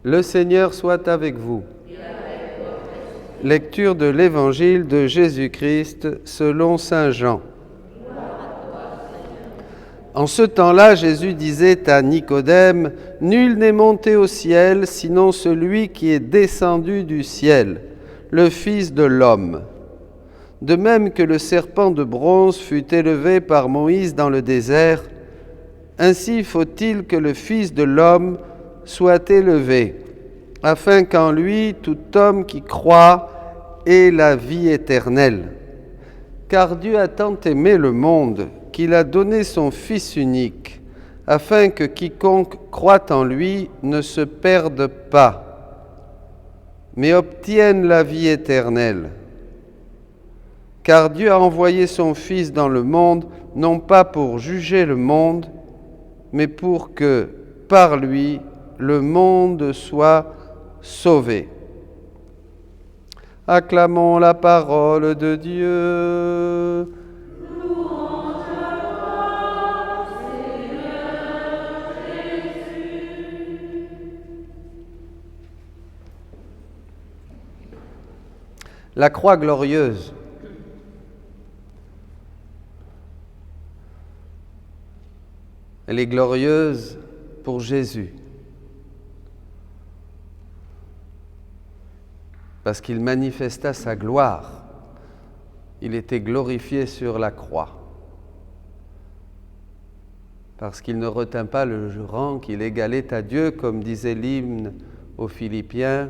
Le Seigneur soit avec vous. Lecture de l'Évangile de Jésus-Christ selon saint Jean. En ce temps-là, Jésus disait à Nicodème, « Nul n'est monté au ciel, sinon celui qui est descendu du ciel, le Fils de l'homme. De même que le serpent de bronze fut élevé par Moïse dans le désert, ainsi faut-il que le Fils de l'homme soit élevé, afin qu'en lui tout homme qui croit ait la vie éternelle. Car Dieu a tant aimé le monde qu'il a donné son Fils unique, afin que quiconque croit en lui ne se perde pas, mais obtienne la vie éternelle. Car Dieu a envoyé son Fils dans le monde, non pas pour juger le monde, mais pour que, par lui, le monde soit sauvé. » Acclamons la parole de Dieu. Louange à toi, Seigneur Jésus. La croix glorieuse. Elle est glorieuse pour Jésus, parce qu'il manifesta sa gloire. Il était glorifié sur la croix, parce qu'il ne retint pas le rang qu'il égalait à Dieu, comme disait l'hymne aux Philippiens,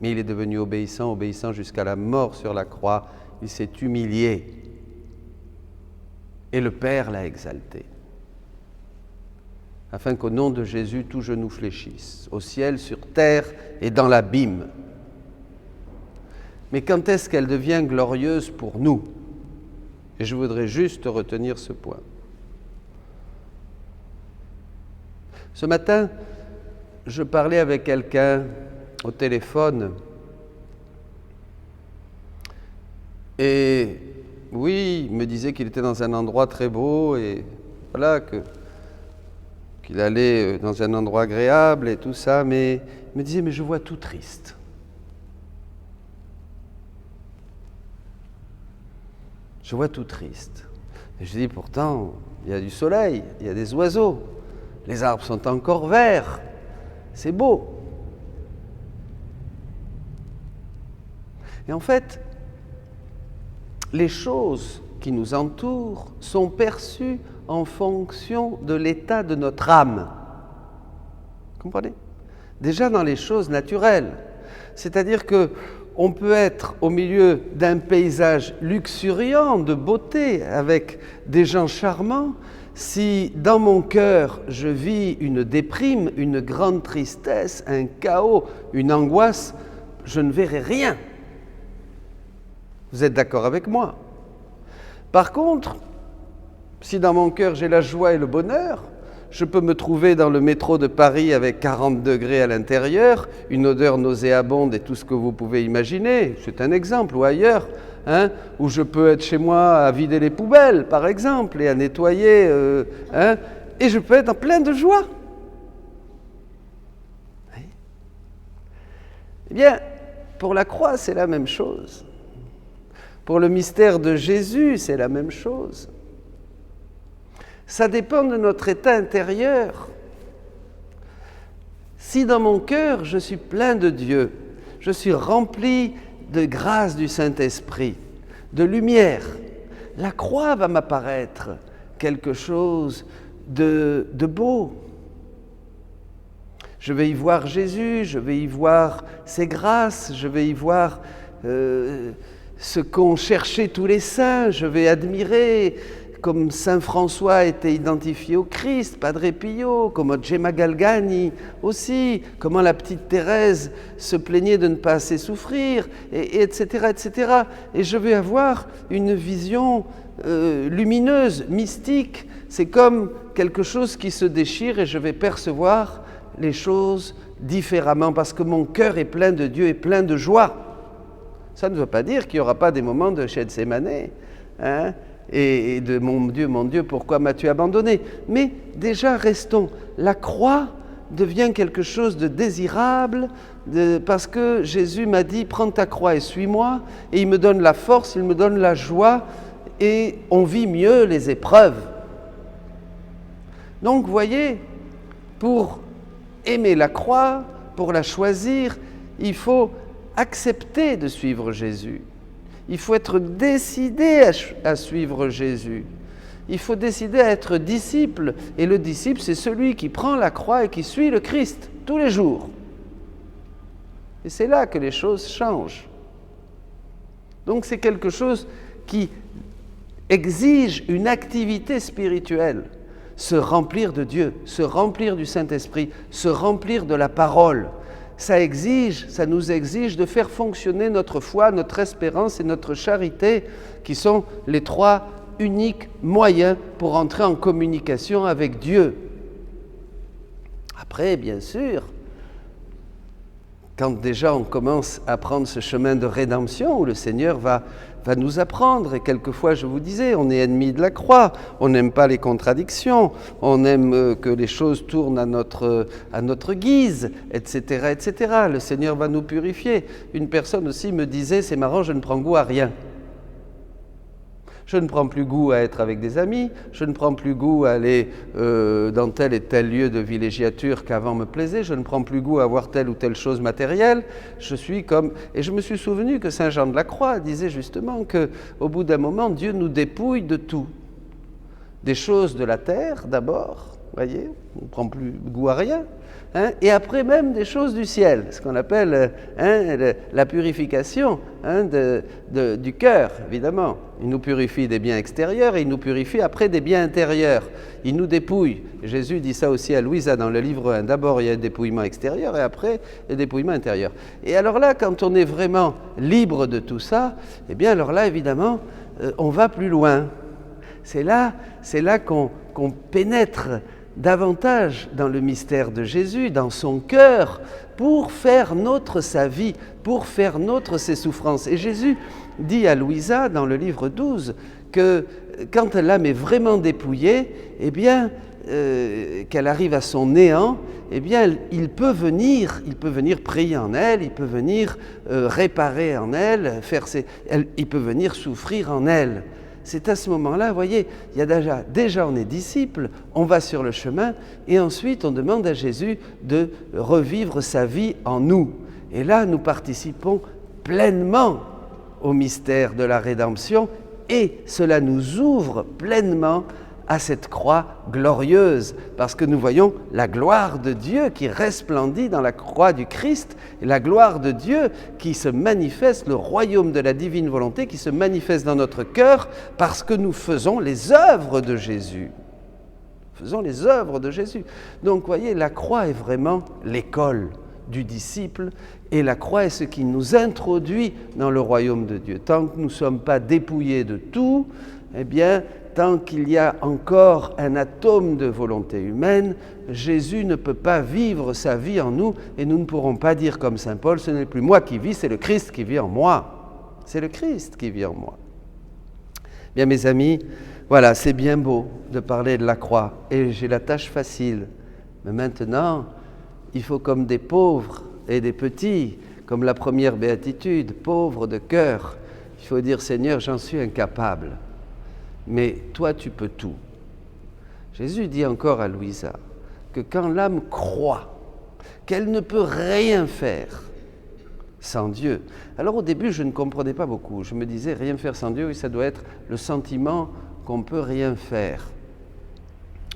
mais il est devenu obéissant jusqu'à la mort sur la croix. Il s'est humilié, et le Père l'a exalté, afin qu'au nom de Jésus, tout genou fléchisse, au ciel, sur terre et dans l'abîme. Mais quand est-ce qu'elle devient glorieuse pour nous? Et je voudrais juste retenir ce point. Ce matin, je parlais avec quelqu'un au téléphone, et oui, il me disait qu'il était dans un endroit très beau, et voilà, qu'il allait dans un endroit agréable et tout ça, mais il me disait, mais je vois tout triste. Je vois tout triste. Et je dis, pourtant, il y a du soleil, il y a des oiseaux, les arbres sont encore verts, c'est beau. Et en fait, les choses qui nous entourent sont perçues en fonction de l'état de notre âme. Vous comprenez? Déjà dans les choses naturelles. C'est-à-dire qu'on peut être au milieu d'un paysage luxuriant de beauté avec des gens charmants. Si dans mon cœur je vis une déprime, une grande tristesse, un chaos, une angoisse, je ne verrai rien. Vous êtes d'accord avec moi? Par contre, si dans mon cœur j'ai la joie et le bonheur, je peux me trouver dans le métro de Paris avec 40 degrés à l'intérieur, une odeur nauséabonde et tout ce que vous pouvez imaginer, c'est un exemple, ou ailleurs, où je peux être chez moi à vider les poubelles, par exemple, et à nettoyer, et je peux être en plein de joie. Oui. Eh bien, pour la croix, c'est la même chose. Pour le mystère de Jésus, c'est la même chose. Ça dépend de notre état intérieur. Si dans mon cœur, je suis plein de Dieu, je suis rempli de grâce du Saint-Esprit, de lumière, la croix va m'apparaître quelque chose de beau. Je vais y voir Jésus, je vais y voir ses grâces, je vais y voir ce qu'ont cherché tous les saints, je vais admirer comme saint François était identifié au Christ, Padre Pio, comme Gemma Galgani aussi, comment la petite Thérèse se plaignait de ne pas assez souffrir, et etc., etc. Et je vais avoir une vision lumineuse, mystique. C'est comme quelque chose qui se déchire et je vais percevoir les choses différemment parce que mon cœur est plein de Dieu et plein de joie. Ça ne veut pas dire qu'il n'y aura pas des moments de Gethsémane, et de mon Dieu, pourquoi m'as-tu abandonné? Mais déjà, restons. La croix devient quelque chose de désirable, parce que Jésus m'a dit « Prends ta croix et suis-moi » et il me donne la force, il me donne la joie et on vit mieux les épreuves. Donc, vous voyez, pour aimer la croix, pour la choisir, il faut accepter de suivre Jésus. Il faut être décidé à suivre Jésus. Il faut décider à être disciple. Et le disciple, c'est celui qui prend la croix et qui suit le Christ tous les jours. Et c'est là que les choses changent. Donc c'est quelque chose qui exige une activité spirituelle. Se remplir de Dieu, se remplir du Saint-Esprit, se remplir de la parole. Ça nous exige de faire fonctionner notre foi, notre espérance et notre charité, qui sont les trois uniques moyens pour entrer en communication avec Dieu. Après, bien sûr, quand déjà on commence à prendre ce chemin de rédemption où le Seigneur va nous apprendre, et quelquefois je vous disais, on est ennemi de la croix, on n'aime pas les contradictions, on aime que les choses tournent à notre guise, etc., etc. Le Seigneur va nous purifier. Une personne aussi me disait, c'est marrant, je ne prends goût à rien. Je ne prends plus goût à être avec des amis, je ne prends plus goût à aller dans tel et tel lieu de villégiature qu'avant me plaisait, je ne prends plus goût à voir telle ou telle chose matérielle, je suis comme... Et je me suis souvenu que Saint Jean de la Croix disait justement qu'au bout d'un moment, Dieu nous dépouille de tout. Des choses de la terre d'abord, voyez, on ne prend plus goût à rien, et après même des choses du ciel, ce qu'on appelle la purification du cœur, évidemment. Il nous purifie des biens extérieurs et il nous purifie après des biens intérieurs. Il nous dépouille. Jésus dit ça aussi à Louisa dans le livre 1. D'abord, il y a un dépouillement extérieur et après, le dépouillement intérieur. Et alors là, quand on est vraiment libre de tout ça, eh bien alors là, évidemment, on va plus loin. C'est là qu'on pénètre davantage dans le mystère de Jésus, dans son cœur, pour faire nôtre sa vie, pour faire nôtre ses souffrances. Et Jésus dit à Louisa, dans le livre 12, que quand l'âme est vraiment dépouillée, eh bien, qu'elle arrive à son néant, eh bien, il peut venir prier en elle, il peut venir réparer en elle, il peut venir souffrir en elle. C'est à ce moment-là, vous voyez, il y a déjà on est disciple, on va sur le chemin et ensuite on demande à Jésus de revivre sa vie en nous. Et là, nous participons pleinement au mystère de la rédemption et cela nous ouvre pleinement à cette croix glorieuse, parce que nous voyons la gloire de Dieu qui resplendit dans la croix du Christ, et la gloire de Dieu qui se manifeste, le royaume de la divine volonté qui se manifeste dans notre cœur, parce que nous faisons les œuvres de Jésus. Faisons les œuvres de Jésus. Donc, vous voyez, la croix est vraiment l'école du disciple, et la croix est ce qui nous introduit dans le royaume de Dieu. Tant que nous ne sommes pas dépouillés de tout, eh bien, tant qu'il y a encore un atome de volonté humaine, Jésus ne peut pas vivre sa vie en nous et nous ne pourrons pas dire comme saint Paul, ce n'est plus moi qui vis, c'est le Christ qui vit en moi. C'est le Christ qui vit en moi. Bien mes amis, voilà, c'est bien beau de parler de la croix et j'ai la tâche facile. Mais maintenant, il faut comme des pauvres et des petits, comme la première béatitude, pauvres de cœur, il faut dire Seigneur, j'en suis incapable. Mais toi, tu peux tout. Jésus dit encore à Louisa que quand l'âme croit qu'elle ne peut rien faire sans Dieu. Alors au début, je ne comprenais pas beaucoup. Je me disais, rien faire sans Dieu, oui, ça doit être le sentiment qu'on ne peut rien faire.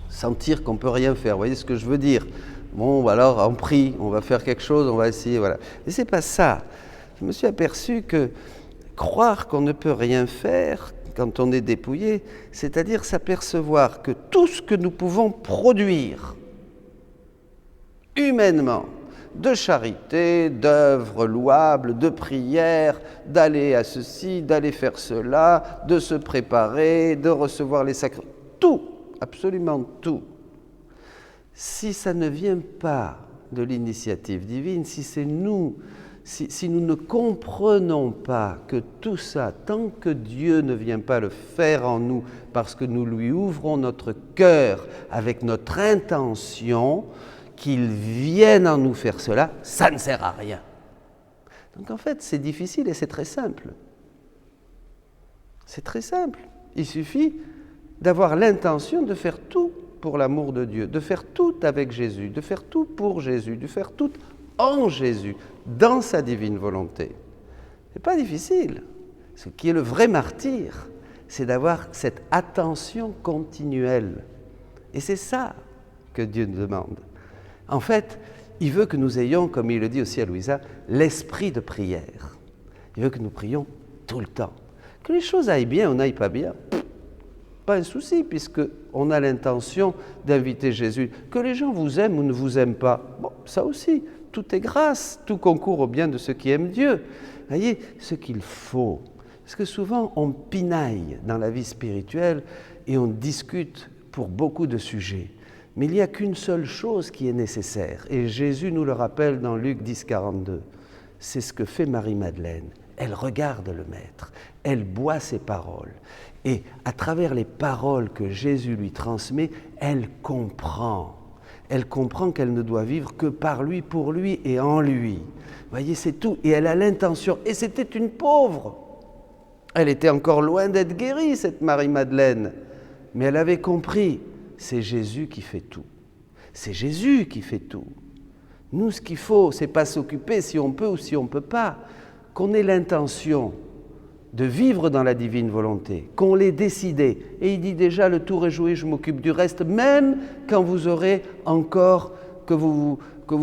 Sentir qu'on ne peut rien faire, vous voyez ce que je veux dire? Bon, alors on prie, on va faire quelque chose, on va essayer, voilà. Mais ce n'est pas ça. Je me suis aperçu que croire qu'on ne peut rien faire, quand on est dépouillé, c'est-à-dire s'apercevoir que tout ce que nous pouvons produire humainement, de charité, d'œuvres louables, de prières, d'aller à ceci, d'aller faire cela, de se préparer, de recevoir les sacrements, tout, absolument tout. Si ça ne vient pas de l'initiative divine, si c'est nous, si nous ne comprenons pas que tout ça, tant que Dieu ne vient pas le faire en nous, parce que nous lui ouvrons notre cœur avec notre intention, qu'il vienne en nous faire cela, ça ne sert à rien. Donc en fait, c'est difficile et c'est très simple. C'est très simple. Il suffit d'avoir l'intention de faire tout pour l'amour de Dieu, de faire tout avec Jésus, de faire tout pour Jésus, de faire tout en Jésus, dans sa divine volonté. C'est pas difficile. Ce qui est le vrai martyr, c'est d'avoir cette attention continuelle. Et c'est ça que Dieu nous demande. En fait, il veut que nous ayons, comme il le dit aussi à Louisa, l'esprit de prière. Il veut que nous prions tout le temps. Que les choses aillent bien ou n'aillent pas bien, pas un souci, puisqu'on a l'intention d'inviter Jésus. Que les gens vous aiment ou ne vous aiment pas, bon, ça aussi, tout est grâce, tout concourt au bien de ceux qui aiment Dieu. Voyez, ce qu'il faut, parce que souvent on pinaille dans la vie spirituelle et on discute pour beaucoup de sujets. Mais il n'y a qu'une seule chose qui est nécessaire, et Jésus nous le rappelle dans Luc 10, 42. C'est ce que fait Marie-Madeleine. Elle regarde le Maître, elle boit ses paroles, et à travers les paroles que Jésus lui transmet, elle comprend. Elle comprend qu'elle ne doit vivre que par lui, pour lui et en lui. Vous voyez, c'est tout. Et elle a l'intention. Et c'était une pauvre. Elle était encore loin d'être guérie, cette Marie-Madeleine. Mais elle avait compris, c'est Jésus qui fait tout. C'est Jésus qui fait tout. Nous, ce qu'il faut, c'est pas s'occuper si on peut ou si on ne peut pas. Qu'on ait l'intention de vivre dans la divine volonté, qu'on l'ait décidé. Et il dit déjà, le tour est joué, je m'occupe du reste, même quand vous aurez encore, que vous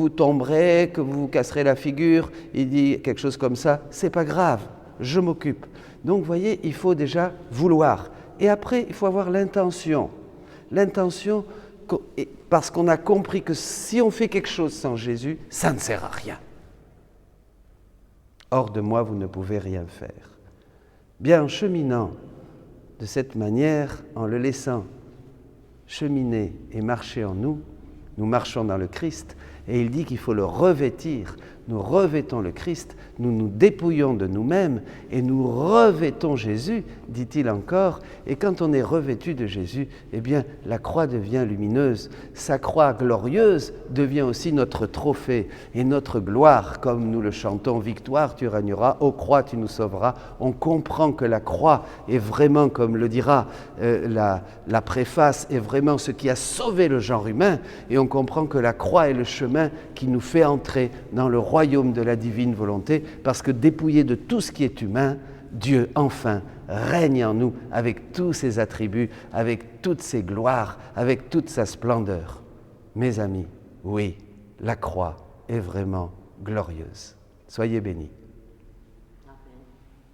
tomberez, que vous vous casserez la figure, il dit quelque chose comme ça, c'est pas grave, je m'occupe. Donc vous voyez, il faut déjà vouloir. Et après, il faut avoir l'intention. L'intention, parce qu'on a compris que si on fait quelque chose sans Jésus, ça ne sert à rien. Hors de moi, vous ne pouvez rien faire. Bien, en cheminant de cette manière, en le laissant cheminer et marcher en nous, nous marchons dans le Christ, et il dit qu'il faut le revêtir. Nous revêtons le Christ, nous nous dépouillons de nous-mêmes et nous revêtons Jésus, dit-il encore. Et quand on est revêtu de Jésus, eh bien, la croix devient lumineuse. Sa croix glorieuse devient aussi notre trophée et notre gloire, comme nous le chantons, « Victoire, tu régneras, ô croix, tu nous sauveras ». On comprend que la croix est vraiment, comme le dira la préface, est vraiment ce qui a sauvé le genre humain. Et on comprend que la croix est le chemin qui nous fait entrer dans le royaume de la divine volonté, parce que dépouillé de tout ce qui est humain, Dieu, enfin, règne en nous avec tous ses attributs, avec toutes ses gloires, avec toute sa splendeur. Mes amis, oui, la croix est vraiment glorieuse. Soyez bénis.